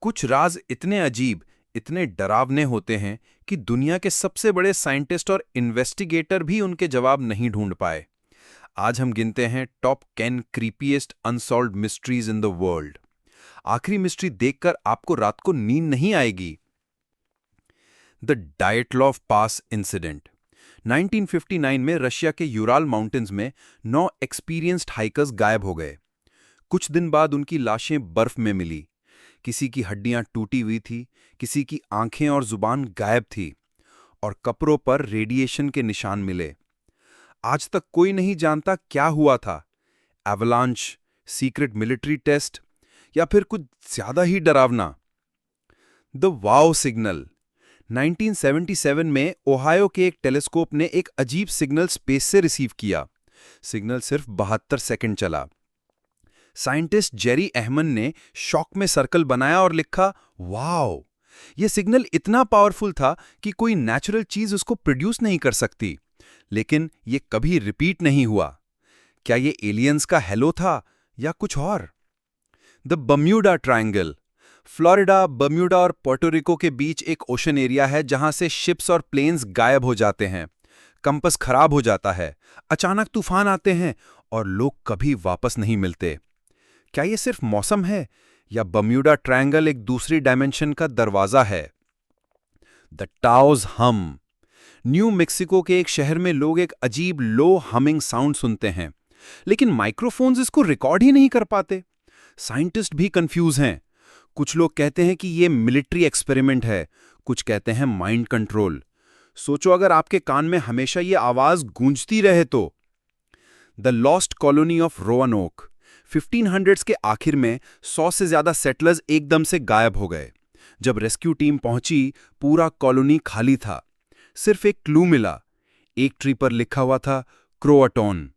कुछ राज इतने अजीब, इतने डरावने होते हैं कि दुनिया के सबसे बड़े साइंटिस्ट और इन्वेस्टिगेटर भी उनके जवाब नहीं ढूंढ पाए। आज हम गिनते हैं top 10 creepiest unsolved mysteries in the world. आखिरी मिस्ट्री देखकर आपको रात को नींद नहीं आएगी। The डायटलॉव pass incident. 1959 में रशिया के यूराल माउंटेन्स में 9 एक्सपीरियंस्ड हाइकर्स गायब हो गए। कुछ दिन बाद उनकी लाशें बर्फ में मिली। किसी की हड्डियां टूटी हुई थी, किसी की आंखें और जुबान गायब थी, और कपड़ों पर रेडिएशन के निशान मिले। आज तक कोई नहीं जानता क्या हुआ था, एवलांच, सीक्रेट मिलिट्री टेस्ट, या फिर कुछ ज्यादा ही डरावना। The wow signal. 1977 में ओहायो के एक टेलीस्कोप ने एक अजीब सिग्नल स्पेस से रिसीव किया। सिग्नल सिर्फ 72 सेकंड चला। साइंटिस्ट जेरी अहमन ने शॉक में सर्कल बनाया और लिखा, वाओ, यह सिग्नल इतना पावरफुल था कि कोई नेचुरल चीज उसको प्रोड्यूस नहीं कर सकती। लेकिन यह कभी रिपीट नहीं हुआ। क्या यह एलियंस का हेलो था या कुछ और? The Bermuda triangle. Florida, Bermuda और पोर्टोरिको के बीच एक ओशन एरिया है जहां से शिप्स और प्लेन्स गायब हो जाते हैं। कंपस खराब हो जाता है, अचानक तूफान आते हैं और लोग कभी वापस नहीं मिलते। क्या यह सिर्फ मौसम है या बम्यूडा ट्रायंगल एक दूसरी डायमेंशन का दरवाजा है? द टाओज हम। न्यू मेक्सिको के एक शहर में लोग एक अजीब लो हमिंग साउंड सुनते हैं, लेकिन माइक्रोफोन्स इसको रिकॉर्ड ही नहीं कर पाते। साइंटिस्ट भी कंफ्यूज हैं। कुछ लोग कहते हैं कि यह मिलिट्री एक्सपेरिमेंट है, कुछ कहते हैं माइंड कंट्रोल। सोचो अगर आपके कान में हमेशा यह आवाज गूंजती रहे तो। The lost colony of Roanoke. 1500s के आखिर में 100 से ज्यादा सेटलर्स एकदम से गायब हो गए। जब रेस्क्यू टीम पहुंची, पूरा कॉलोनी खाली था। सिर्फ एक क्लू मिला। एक ट्री पर लिखा हुआ था क्रोअटॉन।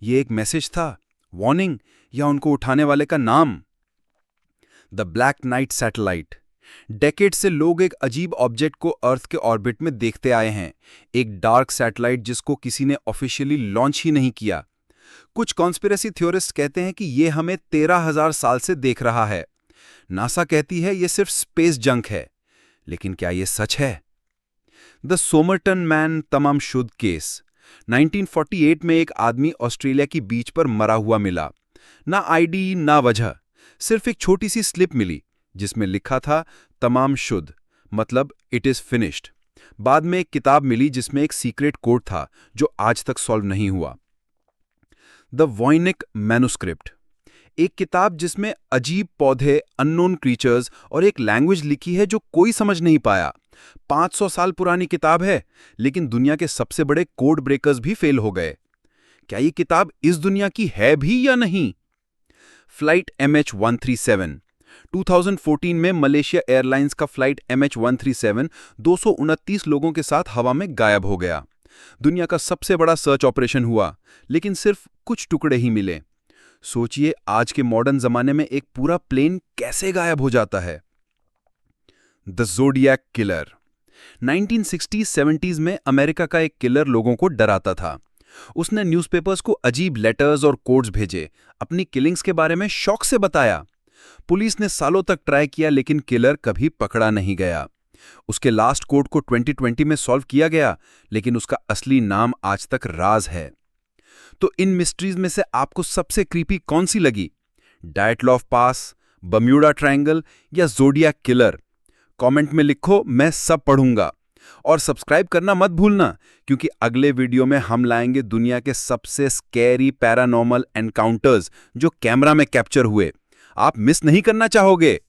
ये एक मैसेज था, वार्निंग, या उनको उठाने वाले का नाम? The black night satellite. Decade से लोग एक अजीब ऑब्जेक्ट को अर्थ के ऑर्बिट में देखते आए हैं, एक डार्क सैटेलाइट जिसको किसी ने ऑफिशियली लॉन्च ही नहीं किया। कुछ कॉन्स्पिरेसी थ्योरिस्ट कहते हैं कि यह हमें 13,000 साल से देख रहा है। नासा कहती है यह सिर्फ स्पेस जंक है, लेकिन क्या यह सच है? द सोमरटन मैन तमाम शुद्ध केस। 1948 में एक आदमी ऑस्ट्रेलिया की बीच पर मरा हुआ मिला। ना आईडी ना वजह, सिर्फ एक छोटी सी स्लिप मिली जिसमें लिखा था तमाम शुद्ध, मतलब इट इज फिनिश्ड। बाद में एक किताब मिली जिसमें एक सीक्रेट कोड था जो आज तक सॉल्व नहीं हुआ। The Voynich manuscript. एक किताब जिसमें अजीब पौधे, अननोन क्रीचर्स और एक लैंग्वेज लिखी है जो कोई समझ नहीं पाया। 500 साल पुरानी किताब है, लेकिन दुनिया के सबसे बड़े कोड ब्रेकर्स भी फेल हो गए। क्या ये किताब इस दुनिया की है भी या नहीं? Flight MH137। 2014 में मलेशिया एयरलाइंस का फ्लाइट MH137 229 लोगों के साथ हवा में गायब हो गया। दुनिया का सबसे बड़ा सर्च ऑपरेशन हुआ, लेकिन सिर्फ कुछ टुकड़े ही मिले। सोचिए आज के मॉडर्न जमाने में एक पूरा प्लेन कैसे गायब हो जाता है। The zodiac killer. 1960s-70s में अमेरिका का एक किलर लोगों को डराता था। उसने न्यूज़पेपर्स को अजीब लेटर्स और कोड्स भेजे, अपनी किलिंग्स के बारे में शौक से बताया। पुलिस ने सालों तक ट्राई किया, लेकिन किलर कभी पकड़ा नहीं गया। उसके लास्ट कोड को 2020 में सॉल्व किया गया, लेकिन उसका असली नाम आज तक राज है। तो इन मिस्ट्रीज में से आपको सबसे क्रीपी कौन सी लगी? डायटलॉव पास, बम्यूडा ट्रायंगल या ज़ोडिएक किलर? कमेंट में लिखो, मैं सब पढ़ूंगा। और सब्सक्राइब करना मत भूलना, क्योंकि अगले वीडियो में हम लाएंगे दुनिया के सबसे स्कैरी पैरानॉर्मल एनकाउंटर्स जो कैमरा में कैप्चर हुए। आप मिस नहीं करना चाहोगे।